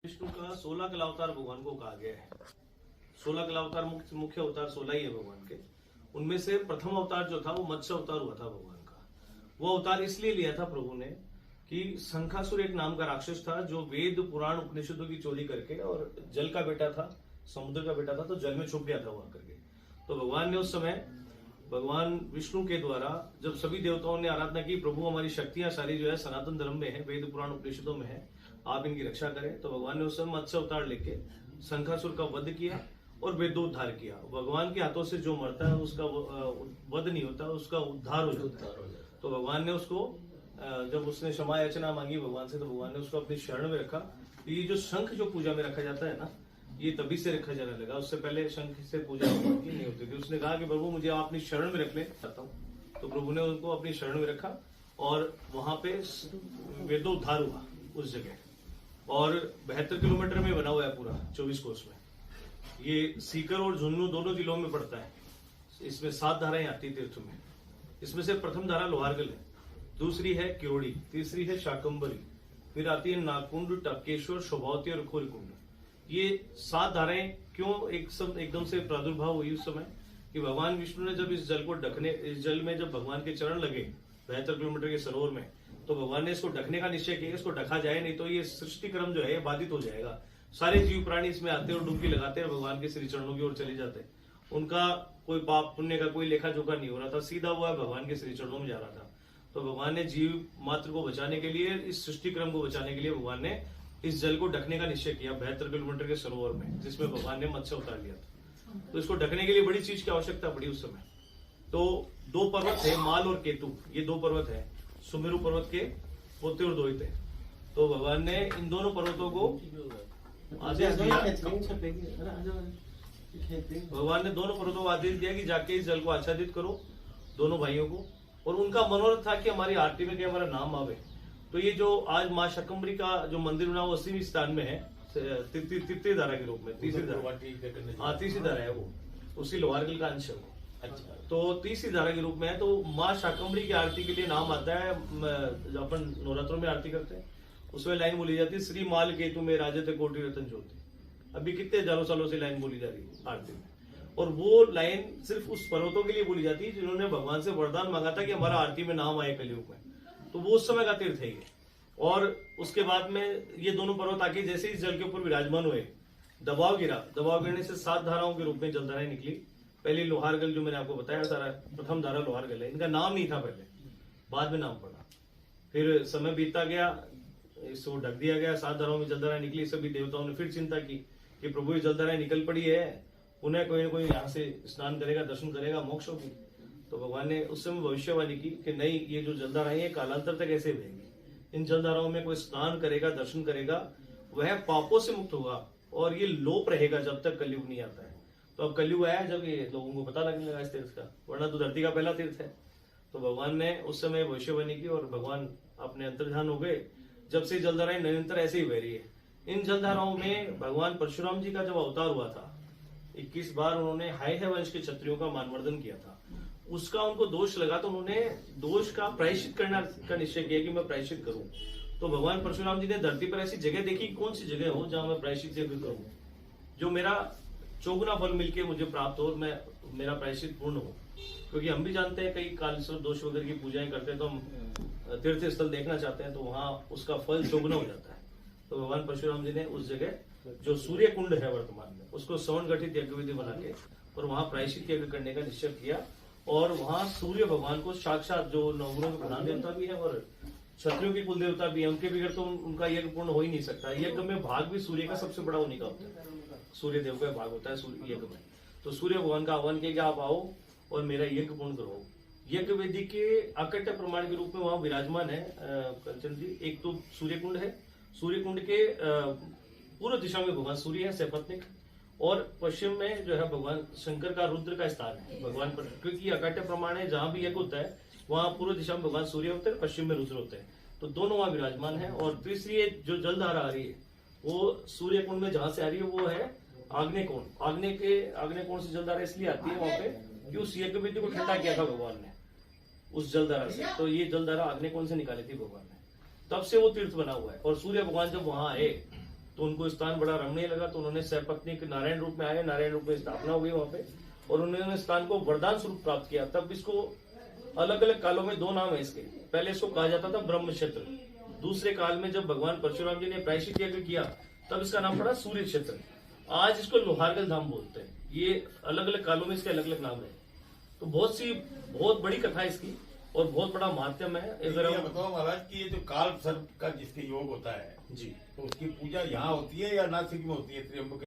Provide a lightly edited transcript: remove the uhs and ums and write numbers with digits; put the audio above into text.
विष्णु का 16 कला अवतार भगवान को कहा गया है। 16 कला अवतार मुख्य अवतार 16 ही है भगवान के। उनमें से प्रथम अवतार जो था वो मत्स्य अवतार हुआ था भगवान का। वो अवतार इसलिए लिया था प्रभु ने कि शंखासुर एक नाम का राक्षस था जो वेद पुराण उपनिषदों की चोरी करके और जल का बेटा था, समुद्र का बेटा था, तो जल में छुप गया था वहां करके। तो भगवान ने उस समय भगवान विष्णु के द्वारा जब सभी देवताओं ने आराधना की, प्रभु हमारी शक्तियां सारी जो है सनातन धर्म में है, वेद पुराण उपनिषदों में है, आप इनकी रक्षा करें। तो भगवान ने उस समय मत्स्य अवतार लेके शंखासुर का वध किया और वेदोद्धार किया। भगवान के हाथों से जो मरता है उसका वध नहीं होता, उसका उद्धार हो जाता है। तो भगवान ने उसको जब उसने क्षमा याचना मांगी भगवान से, तो भगवान ने उसको अपनी शरण में रखा। ये जो शंख जो पूजा में रखा जाता है ना, ये तभी से रखा जाने लगा। उससे पहले शंख से पूजा नहीं होती थी। उसने कहा कि प्रभु मुझे आप अपनी शरण में रख ले चाहता हूँ। तो प्रभु ने उनको अपनी शरण में रखा और वहां पे वेदोद्धार हुआ उस जगह। और 72 किलोमीटर में बना हुआ है पूरा 24 कोस में। ये सीकर और झुंझुनू दोनों जिलों में पड़ता है। इसमें 7 धाराएं आती है तीर्थ में। इसमें से प्रथम धारा लोहारगल है, दूसरी है किरोड़ी, तीसरी है शाकंबरी, फिर आती है नागकुंड, टपकेश्वर, शोभावती और खोरकुंड। ये 7 धाराएं क्यों एकदम से प्रादुर्भाव हुई उस समय कि भगवान विष्णु ने जब इस जल में जब भगवान के चरण लगे 72 किलोमीटर के सरोवर में, तो भगवान ने इसको ढकने का निश्चय किया। इसको ढका जाए, नहीं तो ये सृष्टि क्रम जो है बाधित हो जाएगा। सारे जीव प्राणी इसमें आते और डुबकी लगाते और भगवान के श्री चरणों की ओर चले जाते। उनका कोई पाप पुण्य का कोई लेखा जोखा नहीं हो रहा था, सीधा हुआ भगवान के श्री चरणों में जा रहा था। तो भगवान ने जीव मात्र को बचाने के लिए, इस सृष्टि क्रम को बचाने के लिए भगवान ने इस जल को ढकने का निश्चय किया 72 किलोमीटर के सरोवर में, जिसमें भगवान ने मत्स्य उतार लिया था। तो इसको ढकने के लिए बड़ी चीज की आवश्यकता पड़ी उस समय। तो 2 पर्वत थे, माल और केतु, ये 2 पर्वत है सुमेरु पर्वत के पोते और दोहिते। तो भगवान ने इन दोनों पर्वतों को आदेश दिया, भगवान ने दोनों पर्वतों को आदेश दिया कि जाके इस जल को आच्छादित करो दोनों भाइयों को। और उनका मनोरथ था कि हमारी आरती में कि हमारा नाम आवे। तो ये जो आज माँ शकंबरी का जो मंदिर बना वो 80वें स्थान में है, तृतीय धारा के रूप में, तीसरी धारा है वो, उसी लोहारगल का अंश है वो। अच्छा। तो तीसरी धारा के रूप में है। तो माँ शाकंबरी की आरती के लिए नाम आता है, अपन नवरात्रों में आरती करते हैं, उसमें लाइन बोली जाती है, श्री माल केतु में राजत कोटि रतन ज्योति। अभी कितने हजारों सालों से लाइन बोली जा रही है आरती में। और वो लाइन सिर्फ उस पर्वतों के लिए बोली जाती है जिन्होंने भगवान से वरदान मांगा था कि हमारा आरती में नाम आए कलयुग में। तो वो उस समय का तीर्थ है ये। और उसके बाद में ये दोनों पर्वत आके जैसे इस जल के ऊपर विराजमान हुए, दबाव गिरा, दबाव गिरने से 7 धाराओं के रूप में जलधाराएं निकली। पहले लोहारगल जो मैंने आपको बताया सारा, प्रथम धारा लोहारगल है। इनका नाम नहीं था पहले, बाद में नाम पड़ा। फिर समय बीतता गया, इसको ढक दिया गया, 7 धाराओं में जलधाराएं निकली। सभी देवताओं ने फिर चिंता की कि प्रभु ये जलधाराएं निकल पड़ी है, उन्हें कोई ना कोई यहाँ से स्नान करेगा, दर्शन करेगा, मोक्ष होगी। तो भगवान ने उस समय भविष्यवाणी की कि नहीं, ये जो जलधाराएं हैं कालांतर तक ऐसे बहेंगी। इन जलधाराओं में कोई स्नान करेगा, दर्शन करेगा, वह पापों से मुक्त होगा और ये लोप रहेगा जब तक कलयुग नहीं आता है। तो अब कलयुग आया जब ये लोगों को पता लगने लगा इस तीर्थ का, वरना तो धरती का पहला तीर्थ है। तो भगवान ने उस समय भविष्यवाणी की और भगवान अपने अंतर्ध्यान हो गए। जब से जलधाराएं निरंतर ऐसे ही बह रही है। इन जलधाराओं में भगवान परशुराम जी का जब अवतार हुआ था, 21 बार उन्होंने हाय वंश के क्षत्रियों का मानवर्धन किया था। उसका उनको दोष लगा, तो उन्होंने दोष का प्रायश्चित करना का निश्चय किया कि मैं प्रायश्चित करूं। तो भगवान परशुराम जी ने धरती पर ऐसी जगह देखी, कौन सी जगह हो जहां मैं प्रायश्चित करूं, जो मेरा चौगुना फल मिलके मुझे प्राप्त हो, मैं मेरा प्रायश्चित पूर्ण हो। क्योंकि हम भी जानते हैं कई कालसर्प दोष वगैरह की पूजाएं करते हैं, तो हम तीर्थ स्थल देखना चाहते हैं, तो वहां उसका फल चौगुना हो जाता है। तो भगवान परशुराम जी ने उस जगह जो सूर्य कुंड है वर्तमान में, उसको सवर्ण गठित यज्ञ विधि बना के और वहां प्रायश्चित यज्ञ करने का निश्चय किया। और वहां सूर्य भगवान को साक्षात, जो नवग्रहों के प्रधान देवता भी है और क्षत्रियों के कुल देवता भी है, उनके बगैर तो उनका यज्ञ पूर्ण हो ही नहीं सकता। यज्ञ में भाग भी सूर्य का सबसे बड़ा उन्हीं का होता है, सूर्य देव का भाग होता है सूर्य यज्ञ में। तो सूर्य भगवान का आह्वान किया कि आप आओ और मेरा यज्ञ पूर्ण करो। यज्ञ वेदी के अकट्य प्रमाण के रूप में वहां विराजमान है कंचन जी। एक तो सूर्य कुंड है, सूर्य कुंड के पूर्व दिशा में भगवान सूर्य है सपत्निक, और पश्चिम में जो है भगवान शंकर का रुद्र का स्थान है भगवान पर। क्योंकि अकाट्य प्रमाण है, जहां भी यज्ञ होता है वहां पूर्व दिशा में भगवान सूर्य होते हैं, पश्चिम में रुद्र होते हैं। तो दोनों वहां विराजमान है। और तीसरी जो जलधारा आ रही है वो सूर्य कुंड में जहां से आ रही है वो है आग्नेय कोण। आग्नेय कोण से जलधारा इसलिए आती है वहां पे कि उस यज्ञ वेदी को ठंडा किया था भगवान ने उस जलधारा से। तो ये जलधारा आग्नेय कोण से निकाली थी भगवान ने, तब से वो तीर्थ बना हुआ है। और सूर्य भगवान जब वहां आए तो उनको स्थान बड़ा रमणीय लगा, तो उन्होंने सपत्नी के नारायण रूप में आए, नारायण रूप में स्थापना हो गई वहां पे, और उन्होंने स्थान को वरदान स्वरूप प्राप्त किया। तब इसको अलग अलग कालों में 2 नाम है इसके। पहले इसको कहा जाता था ब्रह्म क्षेत्र, दूसरे काल में जब भगवान परशुराम जी ने प्रायश्चित यज्ञ किया तब इसका नाम पड़ा सूर्य क्षेत्र। आज इसको लोहारगल धाम बोलते हैं। ये अलग अलग कालों में इसके अलग अलग नाम है। तो बहुत बड़ी कथा है इसकी और बहुत बड़ा महात्म्य है। अगर ये बताओ महाराज कि ये जो काल सर्प का जिसके योग होता है जी, तो उसकी पूजा यहाँ होती है या नासिक में होती है त्र्यंबक?